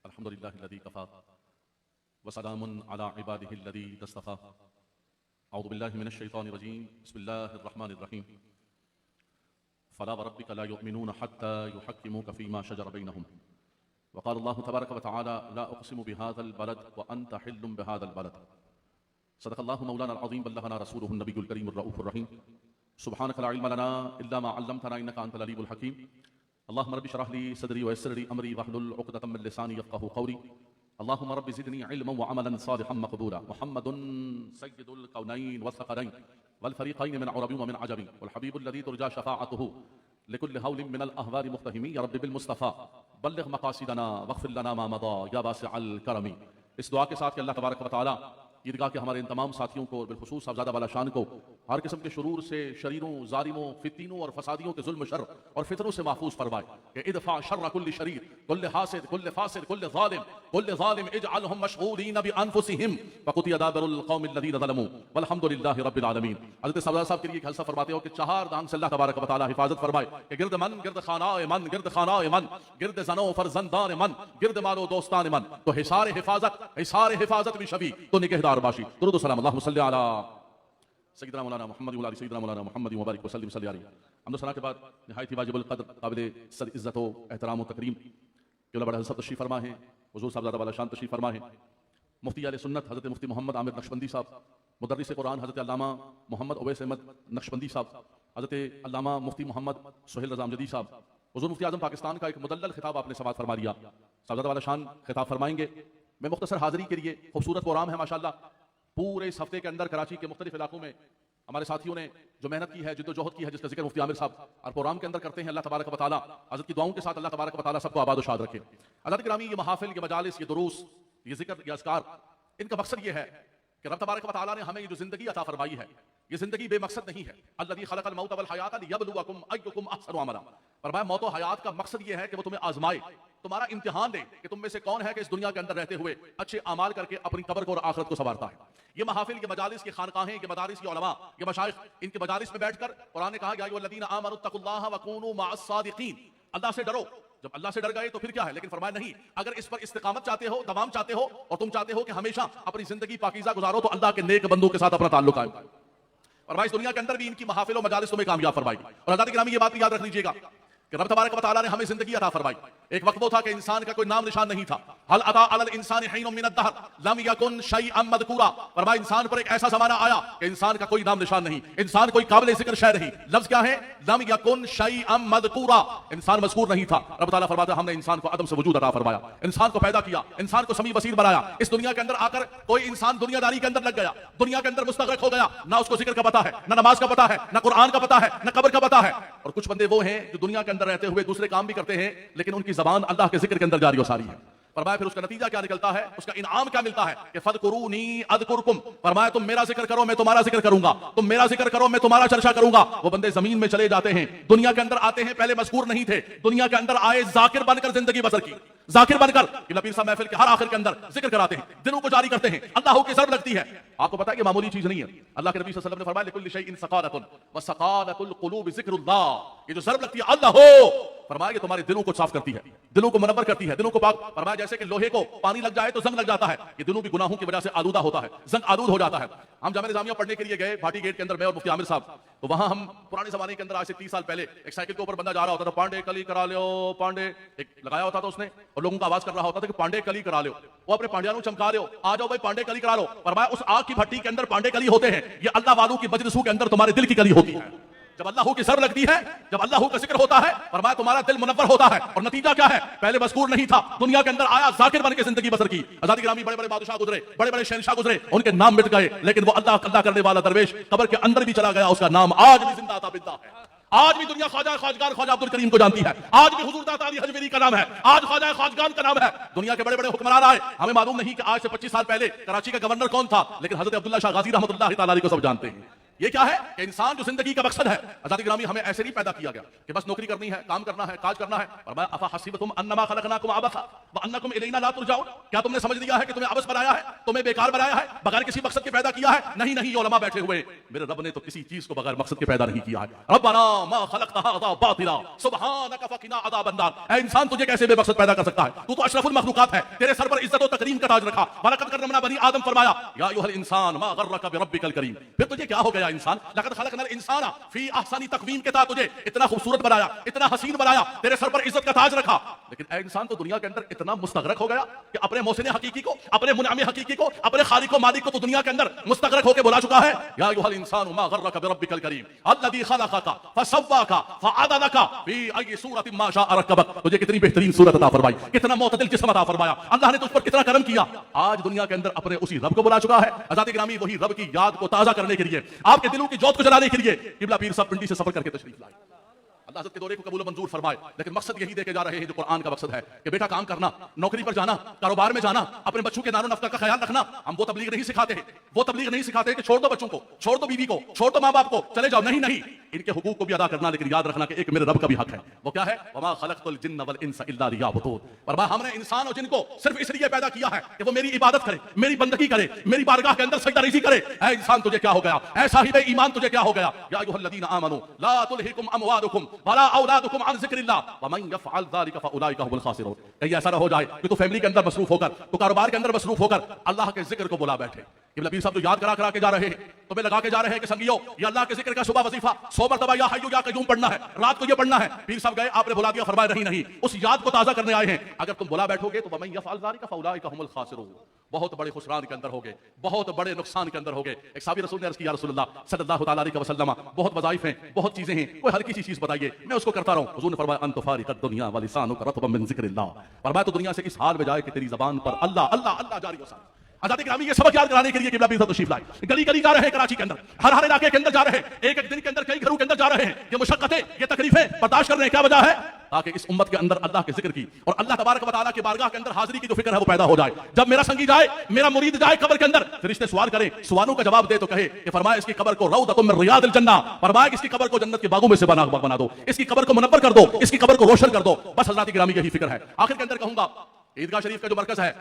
الحمد للہ الذی کفا وسلام علی عبادہ الذی اصطفیٰ. اعوذ باللہ من الشیطان الرجیم. بسم اللہ الرحمن الرحیم. فلا وربک لا یؤمنون حتی یحکموک فیما شجر بینہم. وقال اللہ تبارک وتعالی لا اقسم بهذا البلد وانت حل بهذا البلد. صدق اللہ مولانا العظیم بلغنا رسولہ النبی الکریم الرؤوف الرحیم. سبحانک لا علم لنا الا ما علمتنا انک انت العلیم الحکیم. اللهم رب اشرح لي صدري ويسر لي امري واحلل عقدة من لساني يفقهوا قولي. اللهم رب زدني علما وعملا صالحا مقبولا. محمد سيد الكونين والثقلين والفريقين من عرب ومن عجم والحبيب الذي ترجى شفاعته لكل هول من الاهوال مقتحم. يا رب بالمصطفى بلغ مقاصدنا واغفر لنا ما مضى يا واسع الكرم. اس دعا کے ساتھ کہ اللہ تبارک و تعالی عیدگاہ کے ہمارے ان تمام ساتھیوں کو اور بالخصوص صاحبزادہ والا شان کو ہر قسم کے شرور سے، شریروں، ظالموں، فتینوں اور فسادیوں کے ظلم و شر اور فتنوں سے محفوظ فرمائے. کہ ادفع شر کل شریر کل حاسد کل فاسد کل ظالم اجعلهم مشغولین بانفسهم فقطع دابر القوم الذین ظلموا والحمد للہ رب العالمین. حضرت صاحبزادہ صاحب کے لیے ایک حلقہ فرماتے ہو کہ چہار دان سے اللہ تبارک و تعالی حفاظت فرمائے. کہ گرد من، گرد خانہ من، گرد خانہ من، گرد زنوں فرزندان من، گرد مال و دوستان من. تو حصار حفاظت بھی شبی تو نگہدار باشی. درود و سلام اللہم صلی علی سیدنا مولانا محمد وعلی سیدنا مولانا محمد مبارک وسلم صلی علیہ. حمد و ثنا کے بعد نہایت ہی واجب القدر، قابل صد عزت و احترام و تکریم کہ بڑا حضرت تشریف فرما ہے. حضور صاحبزادہ والا شان تشریف فرما ہے. مفتی اہل سنت حضرت مفتی محمد عامر نقشبندی صاحب، مدرس قرآن حضرت علامہ محمد اویس احمد نقشبندی صاحب، حضرت علامہ مفتی محمد سہیل رضا امجدی صاحب. حضور مفتی اعظم پاکستان کا ایک مدلل خطاب آپ نے سماعت فرما لیا. صاحبزادہ والا شان خطاب فرمائیں گے. میں مختصر حاضری کے لیے، خوبصورت پروگرام ہے ماشاءاللہ. پورے اس ہفتے کے اندر کراچی کے مختلف علاقوں میں ہمارے ساتھیوں نے جو محنت کی ہے، جد و جہد کی ہے، جس کا ذکر مفتی عامر صاحب اور پروگرام کے اندر کرتے ہیں. اللہ تبارک و تعالیٰ حضرت کی دعاؤں کے ساتھ اللہ تبارک و تعالیٰ سب کو آباد و شاد رکھے. حضرت گرامی، یہ محافل، یہ مجالس، یہ دروس، یہ ذکر، یہ اذکار، ان کا مقصد یہ ہے کہ رب تبارک و تعالیٰ نے ہمیں یہ جو زندگی عطا فرمائی ہے، یہ زندگی بے مقصد نہیں ہے. الذی خلق الموت والحیات لیبلوکم ایکم احسن عملا. فرمایا موت و حیات کا مقصد یہ ہے کہ وہ تمہیں آزمائے، تمہارا امتحان لے کہ تم میں سے کون ہے کہ اس دنیا کے اندر رہتے ہوئے اچھے اعمال کر کے اپنی قبر کو اور آخرت کو سنوارتا ہے. یہ محافل، یہ مجالس، یہ خانقاہیں، یہ مدارس، یہ علماء، یہ مشائخ، ان کے مجالس میں بیٹھ کر قرآن نے کہا یا ایھا الذین آمنوا اتقوا اللہ وکونوا مع الصادقین. اللہ سے ڈرو. جب اللہ سے ڈر گئے تو پھر کیا ہے؟ لیکن فرمایا نہیں، اگر اس پر استقامت چاہتے ہو، دوام چاہتے ہو، اور تم چاہتے ہو کہ ہمیشہ اپنی زندگی پاکیزہ گزارو، تو اللہ کے نیک بندوں کے ساتھ اپنا تعلق قائم کرو. اور اس دنیا کے اندر بھی ان کی محافل و مجالس تمہیں کامیاب فرمائے گی. اور حضرات گرامی، یہ بات یاد رکھ لیجیے گا کہ رب تبارک و تعالیٰ نے ہمیں زندگی عطا فرمائی. ایک وقت وہ تھا کہ انسان کا کوئی نام نشان نہیں تھا. هل اتى على الانسان حين من الدهر لم يكن شيئا مذكورا. فرمایا انسان پر ایک ایسا زمانہ آیا کہ انسان کا کوئی نام نشان نہیں, انسان کوئی قابل ذکر شے نہیں. لفظ کیا ہے؟ لم يكن شيئا مذكورا, انسان مذکور نہیں تھا. رب تعالیٰ فرماتا ہے ہم نے انسان کو عدم سے وجود عطا فرمایا, انسان کو پیدا کیا, انسان کو سمیع بصیر بنایا. اس دنیا کے اندر آ کر کوئی انسان دنیا داری کے اندر لگ گیا, دنیا کے اندر مستغرق ہو گیا, نہ اس کو ذکر کا پتہ ہے, نہ نماز کا پتہ ہے, نہ قرآن کا پتہ ہے, نہ قبر کا پتہ ہے. اور کچھ بندے وہ ہیں جو دنیا کے اندر رہتے ہوئے دوسرے کام بھی کرتے ہیں لیکن ان کی زبان اللہ کے ذکر کے اندر جاری و ساری ہے. فرمایا پھر اس کا نتیجہ کیا نکلتا ہے, اس کا انعام کیا ملتا ہے کہ فذکرونی اذکرکم. فرمایا تم میرا ذکر کرو میں تمہارا ذکر کروں گا, تم میرا ذکر کرو میں تمہارا چرچا کروں گا. وہ بندے زمین میں چلے جاتے ہیں, دنیا کے اندر آتے ہیں, پہلے مذکور نہیں تھے, دنیا کے اندر آئے ذاکر بن کر زندگی بسر کی, ذاکر بن کر. کہ پیر صاحب محفل کے ہر آخر کے اندر ذکر کراتے ہیں, دلوں کو جاری کرتے ہیں, اللہ کی ضرب لگتی ہے. آپ کو پتا ہے کہ معمولی چیز نہیں ہے. اللہ کے نبی صلی اللہ علیہ وسلم نے فرمایا لکل شیء سقالۃ وسقالۃ القلوب ذکر اللہ. یہ جو ضرب لگتی ہے اللہ ہو, فرمایا کہ تمہارے دلوں کو صاف کرتی ہے, دلوں کو منور کرتی ہے, دلوں کو پاک. فرمایا جیسے کہ لوہے کو پانی لگ جائے تو زنگ لگ جاتا ہے, یہ دلوں بھی گناہوں کی وجہ سے آلودہ ہوتا ہے, زنگ آلود ہو جاتا ہے. ہم جامعہ نظامیہ پڑھنے کے لیے گئے بھاٹی گیٹ کے اندر, میں اور مفتی عامر صاحب. تو وہاں ہم پرانے زمانے کے اندر آج سے 30 سال پہلے ایک سائیکل کے اوپر بندہ جا رہا ہوتا تھا, پانڈے کلی کرا لو, پانڈے ایک لگایا ہوتا تھا اس نے, اور لوگوں کا آواز کر رہا ہوتا تھا کہ پانڈے کلی کرا لو. وہ اپنے پانڈیانوں چمکا رہے ہو, آ جاؤ بھائی پانڈے کلی کرا لو. فرمایا اس آگ کی بھٹی کے اندر پانڈے کلی ہوتے ہیں, یہ اللہ والوں کی مجلسوں کے اندر تمہارے دل کی کلی ہوتی ہے. جب اللہ کی ضرب لگتی ہے, جب اللہ کا ذکر ہوتا ہے, فرمایا تمہارا دل منور ہوتا ہے. اور نتیجہ کیا ہے؟ پہلے مذکور نہیں تھا, دنیا کے اندر آیا, ذاکر بن کے زندگی بسر کی. آزادی گرامی بڑے بڑے بادشاہ گزرے, بڑے بڑے شہنشاہ گزرے, ان کے نام مٹ گئے, لیکن وہ اللہ کرنے والا درویش قبر کے اندر بھی چلا گیا, اس کا نام آج بھی زندہ تابندہ ہے. آج بھی دنیا خواجہ خواجگان خواجہ عبد الکریم کو جانتی ہے, آج بھی حضور داتا علی حجویری کا نام ہے, آج خواجہ خواجگان کا نام ہے. دنیا کے بڑے بڑے حکمران آئے, ہمیں معلوم نہیں کہ آج سے 25 سال پہلے کراچی کا گورنر کون تھا, لیکن حضرت عبداللہ شاہ غازی رحمۃ اللہ تعالی علیہ کو سب جانتے ہیں. یہ کیا ہے کہ انسان جو زندگی کا مقصد ہے. آزادی گرامی ہمیں ایسے نہیں پیدا کیا گیا کہ بس نوکری کرنی ہے, کام کرنا ہے, کاج کرنا ہے. فرمایا افحسبتم انما خلقناکم عبثا وانکم الینا لا ترجعون. کیا تم نے سمجھ لیا ہے کہ تمہیں عبث بنایا ہے, تمہیں بیکار بنایا ہے, بغیر کسی مقصد کے پیدا کیا ہے؟ نہیں نہیں, علماء بیٹھے ہوئے, میرے رب نے تو کسی چیز کو بغیر مقصد کے پیدا نہیں کیا ہے. ربنا ما خلقت هذا باطلا سبحانك فقنا عذاب النار. اے انسان تجھے کیسے بے مقصد پیدا کر سکتا ہے؟ تو اشرف المخلوقات ہے, تیرے سر پر عزت و تکریم کا تاج رکھا. ولقد کرمنا بنی آدم, فرمایا یا ایھا الانسان ما غرک بربک الکریم. پھر تجھے کیا ہو گیا انسان؟ لقد خلقنا الانسان فی احسن تقویم کے تحت تجھے اتنا خوبصورت بنایا, اتنا حسین بنایا, تیرے سر پر عزت کا تاج رکھا. لیکن اے انسان تو دنیا کے اندر اتنا مستغرق ہو گیا کہ اپنے محسن حقیقی کو, اپنے منعم حقیقی کو, اپنے خالق و مالک کو تو دنیا کے اندر مستغرق ہو کے بلا چکا ہے. یا ایھا الانسان ما غرک بربک الکریم الذی خلقک فسواک فعدلک فی ای صورت ما شاء رکبک. تجھے کتنی بہترین صورت عطا فرمائی, کتنا معتدل جسم عطا فرمایا, اللہ نے تجھ پر کتنا کرم کیا. آج دنیا کے اندر اپنے اسی رب کو بلا چکا ہے. آزادی گرامی وہی رب کی یاد کو تازہ کرنے کے لیے, آپ کے دلوں کی جوت کو جلانے کے لیے قبلہ پیر صاحب پنڈی سے سفر کر کے تشریف لائے. اللہ حضرت کے دورے کو قبول و منظور فرمائے, لیکن مقصد یہی دے کے جا رہے ہیں جو قرآن کا مقصد ہے کہ بیٹا کام کرنا, نوکری پر جانا, کاروبار میں جانا, اپنے بچوں کے نان و نفقہ کا خیال رکھنا. ہم وہ تبلیغ نہیں سکھاتے ہیں, وہ تبلیغ نہیں سکھاتے کہ چھوڑ دو بچوں کو, چھوڑ دو بیوی کو, چھوڑ دو ماں باپ کو, چلے جاؤ. نہیں نہیں, ان کے حقوق کو بھی ادا کرنا, لیکن یاد رکھنا کہ ایک میرے رب کا بھی حق ہے. وہ کیا ہے؟ وما خلقت الجن والانس الا لیعبدون. فرمایا ہم نے انسان اور جن کو صرف اس لیے پیدا کیا ہے کہ وہ میری عبادت کرے, میری بندگی کرے, میری بارگاہ کے اندر سجدہ ریزی کرے. اے انسان تجھے کیا ہو گیا؟ اے صاحب ایمان تجھے کیا ہو گیا؟ یا ایھا الذین آمنوا لا تلہکم اموالکم ولا اولادکم عن ذکر اللہ ومن یفعل ذلک فاولئک هم الخاسرون. کہیں ایسا نہ ہو جائے کہ تو فیملی کے اندر مصروف ہو کر, تو کاروبار کے اندر مصروف ہو کر اللہ کے ذکر کو بلا بیٹھے. قبلہ پیر صاحب جو یاد کرا کے جا رہے ہیں, تمہیں لگا کے جا رہے ہیں کہ سنگیو یہ اللہ کے ذکر کا صبح وظیفہ 100 مرتبہ یا حی یا قیوم پڑھنا ہے, رات کو یہ پڑھنا ہے. پیر صاحب گئے, آپ نے بلا دیا, فرمایا نہیں نہیں, اس یاد کو تازہ کرنے آئے ہیں. اگر تم بلا بیٹھو گے تو ومن یفعل ذلک فاولئک هم الخاسرون, بہت بڑے خسران کے اندر ہوگے, بہت بڑے نقصان کے اندر ہوگے. ایک صحابی رسول نے عرض کیا, یا رسول اللہ صلی اللہ تعالی علیہ وسلم, بہت وظائف ہیں, بہت چیزیں ہیں, کوئی ہلکی سی چیز بتائیے میں اس کو کرتا رہوں. حضور نے فرمایا ان تفارق الدنیا ولسانک رطبا من ذکر اللہ. فرمایا تو دنیا سے اس حال میں جائے کہ تیری زبان پر اللہ اللہ اللہ جاری و ساری. آزادی گرامی یہ سبق یاد کرانے کے لیے قبلہ پیر صاحب تشریف لائے. گلی گلی جا رہے ہیں کراچی کے اندر, ہر علاقے کے اندر جا رہے ہیں, ایک ایک دن کے اندر کئی گھروں کے اندر جا رہے ہیں. یہ مشقتیں, یہ تکلیفیں برداشت کر رہے ہیں, کیا وجہ ہے؟ تاکہ اس امت کے اندر اللہ کے ذکر کی اور اللہ تبارک و تعالیٰ کی بارگاہ کے اندر حاضری کی جو فکر ہے وہ پیدا ہو جائے. جب میرا سنگی جائے, میرا مرید جائے قبر کے اندر, فرشتے سوال کریں, سوالوں کا جواب دے تو کہے کہ فرمایا اس کی قبر کو روضۃ من ریاض الجنہ, فرمایا اس کی قبر کو جنت کے باغوں میں سے بنا دو, اس کی قبر کو منور کر دو, اس کی قبر کو روشن کر دو. بس حضرات گرامی یہی فکر ہے. آخر کے اندر کہوں گا, عیدگاہ شریف کا جو مرکز ہے,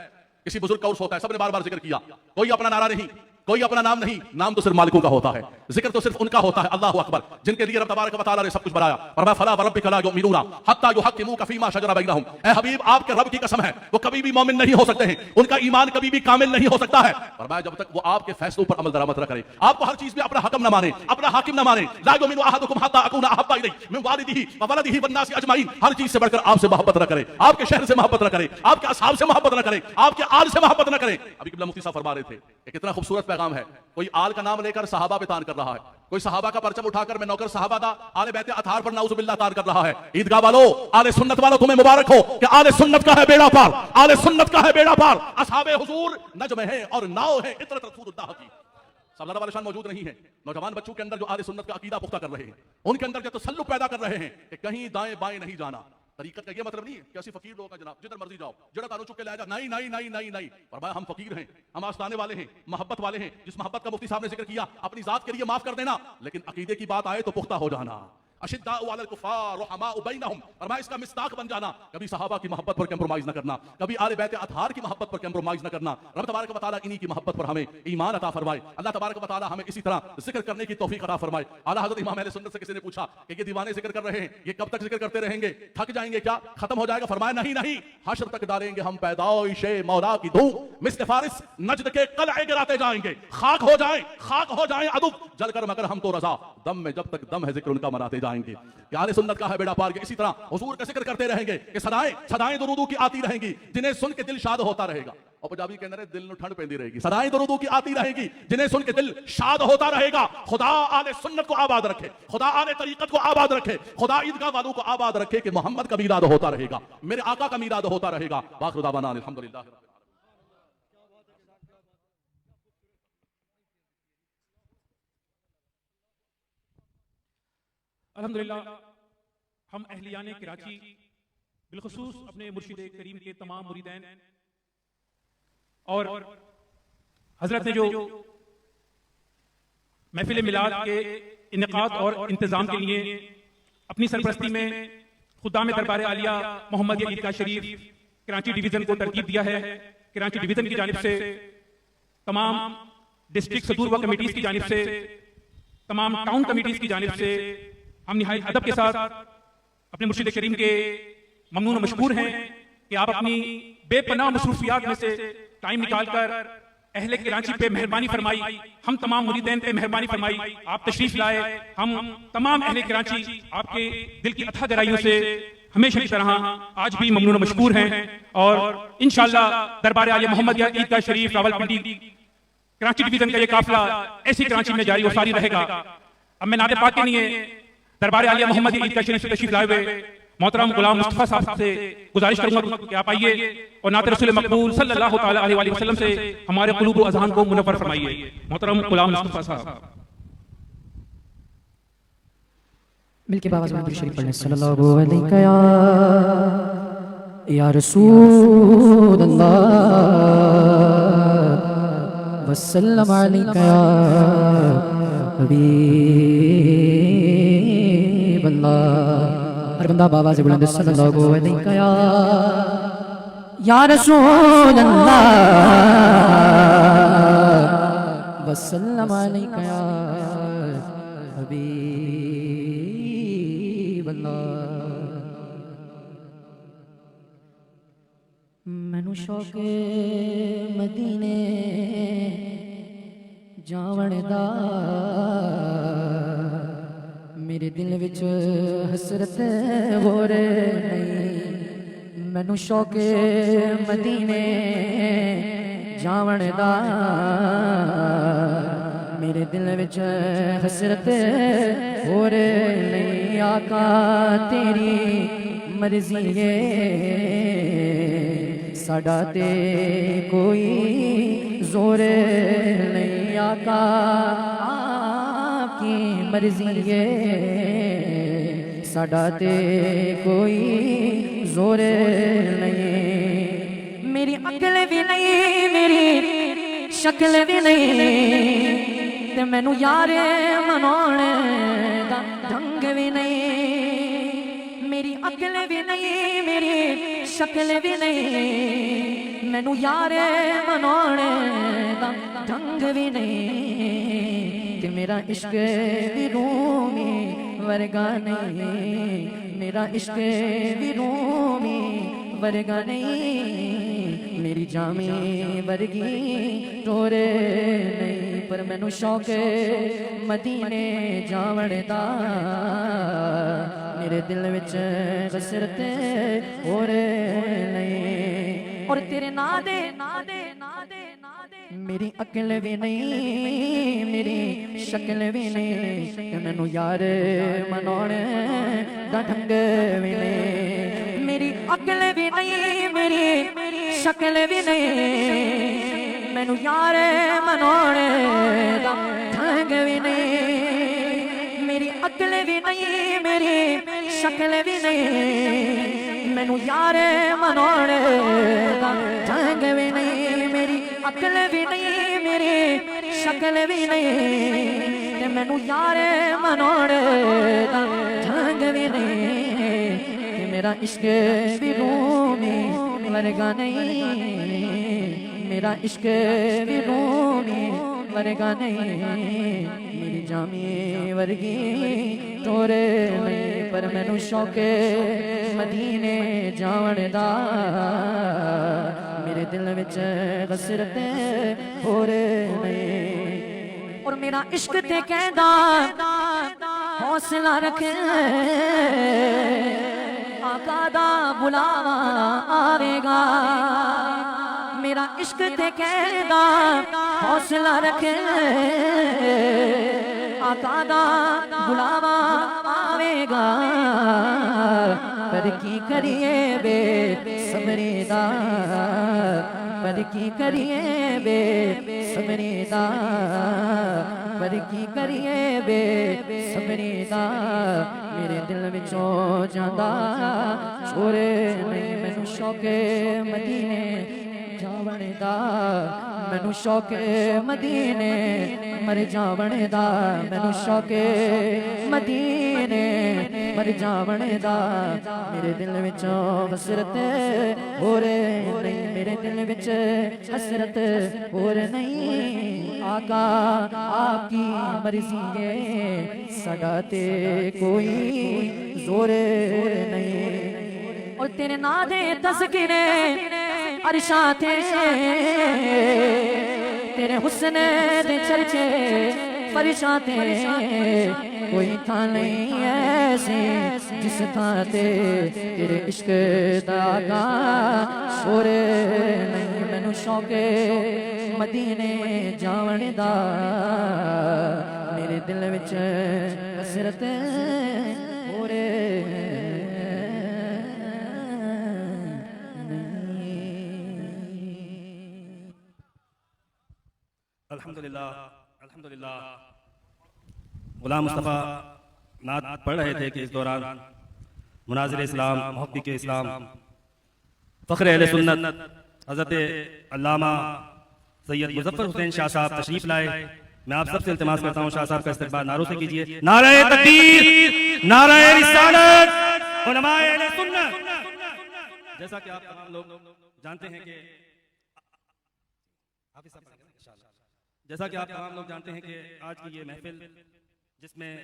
کسی بزرگ کا عرس ہوتا ہے, سب نے بار بار ذکر کیا, کوئی اپنا نعرہ نہیں, کوئی اپنا نام نہیں، نام تو صرف مالکوں کا ہوتا ہے، ذکر تو صرف ان کا ہوتا ہے، اللہ اکبر، جن کے لیے رب تبارک و تعالیٰ نے سب کچھ بنایا۔ فرمایا فلا وربک لا یؤمنون حتی یحکموک فیما شجر بینہم، اے حبیب آپ کے رب کی قسم ہے وہ کبھی بھی مومن نہیں ہو سکتے ہیں، ان کا ایمان کبھی بھی کامل نہیں ہو سکتا ہے۔ فرمایا جب تک وہ آپ کے فیصلوں پر عمل درآمد نہ کرے، آپ کو ہر چیز میں اپنا حکم نہ مانے، اپنا حاکم نہ مانے، لا یؤمن احدکم حتی اکون احب الیہ من والدہ وولدہ والناس اجمعین، ہر چیز سے بڑھ کر آپ سے محبت نہ کرے، آپ کے شہر سے محبت نہ کرے، آپ کے اصحاب سے محبت نہ کرے، آپ کے آل سے محبت نہ کرے۔ ابھی قبلہ مفتی صاحب فرما رہے تھے کہ کتنا خوبصورت پیغام ہے، کوئی آل کا نام لے کر صحابہ پہ تان کر رہا ہے، کوئی صحابہ کا پرچم اٹھا کر میں نوکر صحابہ دا آل بیت اطہار پر نعوذ باللہ تان کر رہا ہے۔ عیدگاہ والو، آل سنت والو تمہیں مبارک ہو کہ آل سنت کا ہے بیڑا پار، آل سنت کا ہے بیڑا پار، اصحاب حضور نجم ہیں اور ناؤ ہے عطرت رسول اللہ کی۔ سالانہ والے شان موجود نہیں ہے، نوجوان بچوں کے اندر جو آل سنت کا عقیدہ پختہ کر رہے ہیں، ان کے اندر جو تسلق پیدا کر رہے ہیں کہ کہیں دائیں بائیں نہیں جانا۔ طریقت کا یہ مطلب نہیں ہے کہ ایسی فقیر لوگ ہیں جناب جدھر مرضی جاؤ، جڑا تانوں چک کے لے جا، نہیں نہیں نہیں نہیں نہیں۔ فرمایا ہم فقیر ہیں، ہم آستانے والے ہیں، محبت والے ہیں، جس محبت کا مفتی صاحب نے ذکر کیا اپنی ذات کے لیے معاف کر دینا، لیکن عقیدے کی بات آئے تو پختہ ہو جانا۔ اشداء علی الکفار رحماء بینہم، فرمایا اس کا مصداق بن جانا، کبھی صحابہ کی محبت پر کمپرومائز نہ کرنا، کبھی آل بیت اطہار کی محبت پر کمپرومائز نہ کرنا۔ رب تبارک و تعالیٰ انہی کی محبت پر ہمیں ایمان عطا فرمائے، اللہ تبارک و تعالیٰ ہمیں اسی طرح ذکر کرنے کی توفیق عطا فرمائے۔ اعلیٰ حضرت امام اہل سنت سے کسی نے پوچھا کہ یہ دیوانے ذکر کر رہے ہیں، یہ کب تک ذکر کرتے رہیں گے، تھک جائیں گے کیا، ختم ہو جائے گا؟ فرمایا نہیں نہیں، حشر تک ڈالیں گے ہم پیدائش مولا کی دھوم، مثل فارس نجد کے قلعے گراتے جائیں گے، خاک ہو جائیں عدو جل کر مگر ہم تو رضا، دم میں جب تک دم ہے ذکر ان کا مناتے جائیں گے۔ کہ اہل سنت کا ہے بیڑا پار، اسی طرح حضور کا ذکر کرتے رہیں گے کہ صدائیں درودوں کی آتی رہیں گی جنہیں سن کے دل شاد ہوتا رہے گا۔ اور پنجابی کے اندر دل نو ٹھنڈ پیندی رہے گی، صدائیں درودوں کی آتی رہیں گی جنہیں سن کے دل شاد ہوتا رہے گا۔ خدا آل سنت کو آباد رکھے، خدا آل طریقت کو آباد رکھے، خدا عیدگاہ والوں کو آباد رکھے کہ محمد کا میلاد ہوتا رہے گا، میرے آقا کا میلاد ہوتا رہے گا۔ وآخر دعوانا الحمدللہ۔ الحمدللہ ہم اہلیان کراچی بالخصوص اپنے مرشد کریم کے تمام مریدین اور حضرت نے جو محفل میلاد کے انعقاد اور انتظام کے لیے اپنی سرپرستی میں خدام دربار عالیہ محمدیہ عیدگاہ شریف کراچی ڈویژن کو ترتیب دیا ہے، کراچی ڈویژن کی جانب سے، تمام ڈسٹرکٹ صدور و کمیٹیز کی جانب سے، تمام ٹاؤن کمیٹیز کی جانب سے ہم نہایت ادب کے ساتھ اپنے مرشد کریم کے ممنون و مشکور ہیں کہ آپ اپنی بے پناہ مصروفیات میں سے ٹائم نکال کر اہل کراچی پہ مہربانی فرمائی، ہم تمام مریدین پہ مہربانی فرمائی، آپ تشریف لائے۔ ہم تمام اہل کراچی آپ کے دل کی اتھا گہرائیوں سے ہمیشہ کی طرح آج بھی ممنون و مشکور ہیں، اور انشاءاللہ دربار عالیہ محمدیہ عیدگاہ شریف راولپنڈی کراچی ڈویژن کا یہ قافلہ ایسی کراچی میں جاری و ساری رہے گا۔ اب میں نعت پاک کے لیے دربار عالیہ محمدیہ عیدگاہ شریف سے تشریف لائے ہوئے محترم غلام مصطفیٰ صاحب سے گزارش کروں گا کہ آپ آئیے اور نعت رسول مقبول صلی اللہ تعالی علیہ وآلہ وسلم سے ہمارے قلوب و اذہان کو منور فرمائیے۔ محترم غلام مصطفیٰ صاحب مل کے باواز میں شریف پڑھنے صلی اللہ علیہ یا رسول اللہ وسلم علیہ یا حبیب اللہ۔ ہر بندہ بابا سے بلند صلی اللہ علیہ یا رسول اللہ وسلم علیہ یا حبیب اللہ۔ مینوں شوق مدینے جاون دا، میرے دل وچ حسرت ہور نہیں، مینوں شوق مدینے جاون دا، میرے دل وچ حسرت ہور نہیں، آقا تیری مرضی ہے ساڈا تے کوئی زور نہیں، آقا آپ کی مرضی ہے ساڈا تے کوئی زور نہیں، میری عقل بھی نہیں میری شکل بھی نہیں تے مینوں یار منانے دا ڈھنگ بھی نہیں، میری عقل بھی نہیں میری شکل بھی نہیں مینوں یار منانے دا ڈھنگ بھی نہیں کہ میرا عشق بھی رومی ورگا نہیں میرا عشق بھی رومی ورگا نہیں میری جامی ورگی ٹورے نہیں پر مینوں شوق مدینے جاون دا میرے دل وچ حسرت اور نہیں اور تیرے نادے میری عقل بھی نہیں میری شکل بھی نہیں کہ مینوں یار منانے دا ڈھنگ بھی نہیں میری عقل بھی نہیں میری شکل بھی نہیں مینوں یار منانے دا ڈھنگ بھی نہیں میری عقل بھی نہیں میری شکل بھی نہیں مینوں یار منانے دا ڈھنگ بھی نہیں میری عقل بھی نہیں میری شکل بھی نہیں تے مینوں یار منانے دا ڈھنگ بھی نہیں کہ میرا عشق بھی رومی ورگا نہیں میرا عشق بھی رومی ورگا نہیں میری جامی ورگی ٹورے نہیں پر مینوں شوق مدینے جاون دا میرے دل وچ حسرت ہور نہیں اور میرا عشق تے کہندا حوصلہ رکھ آقا دا بلاوا آوے گا میرا عشق تے کہندا حوصلہ رکھ آقا دا بلاوا آوے گا پر کی کریے بے صبری دا پر کی کریے بے صبری دا پر کی کریے بے صبری دا میرے دل وچوں جاندا چھوڑ نہیں مینوں شوق مدینے جاون دا مینوں شوق مدینے مر جاون دا مینوں شوق مدینے مر جاون دا میرے دل وچ حسرت ہور نہیں میرے دل وچ حسرت ہور نہیں آقا آپ کی مرضی ہے ساڈا تے کوئی زور نہیں اور تیرے نام دے تذکرے عرشاں تے تیرے حسن دے چرچے فرشاں تے کوئی تھاں نہیں ایسی جس تھاں تے تیرے عشق دا گا شور نہیں مینوں شوق مدینے جاون دا میرے دل وچ حسرت ہور الحمدللہ غلام مصطفیٰ نعت پڑھ رہے تھے کہ اس دوران مناظر اسلام محقق اسلام فخر اہل سنت حضرت علامہ سید مظفر حسین شاہ صاحب تشریف لائے میں آپ سب سے التماس کرتا ہوں شاہ صاحب کا استقبال نعروں سے کیجیے نعرہ تکبیر نعرہ رسالت علماء اہل سنت جیسا کہ آپ تمام لوگ جانتے ہیں کہ جیسا کہ آپ تمام لوگ جانتے ہیں کہ آج کی یہ محفل جس میں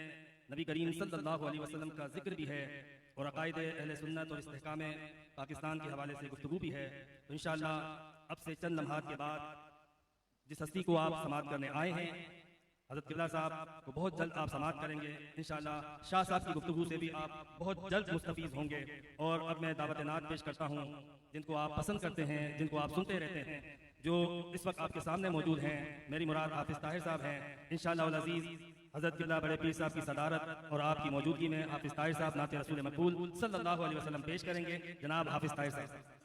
نبی کریم صلی اللہ علیہ وسلم کا ذکر بھی ہے اور عقائد اہل سنت اور استحکام پاکستان کے حوالے سے گفتگو بھی ہے تو انشاءاللہ اب سے چند لمحات کے بعد جس ہستی کو آپ سماعت کرنے آئے ہیں حضرت قبلہ صاحب کو بہت جلد آپ سماعت کریں گے انشاءاللہ شاہ صاحب کی گفتگو سے بھی آپ بہت جلد مستفیض ہوں گے اور اب میں دعوت نعت پیش کرتا ہوں جن کو آپ پسند کرتے ہیں جن کو آپ سنتے رہتے ہیں جو اس وقت آپ کے سامنے موجود ہیں میری مراد حافظ طاہر صاحب ہیں انشاءاللہ العزیز حضرت قبلہ بڑے پیر صاحب کی صدارت اور آپ کی موجودگی میں حافظ طاہر صاحب نعت رسول مقبول صلی اللہ علیہ وسلم پیش کریں گے جناب حافظ طاہر صاحب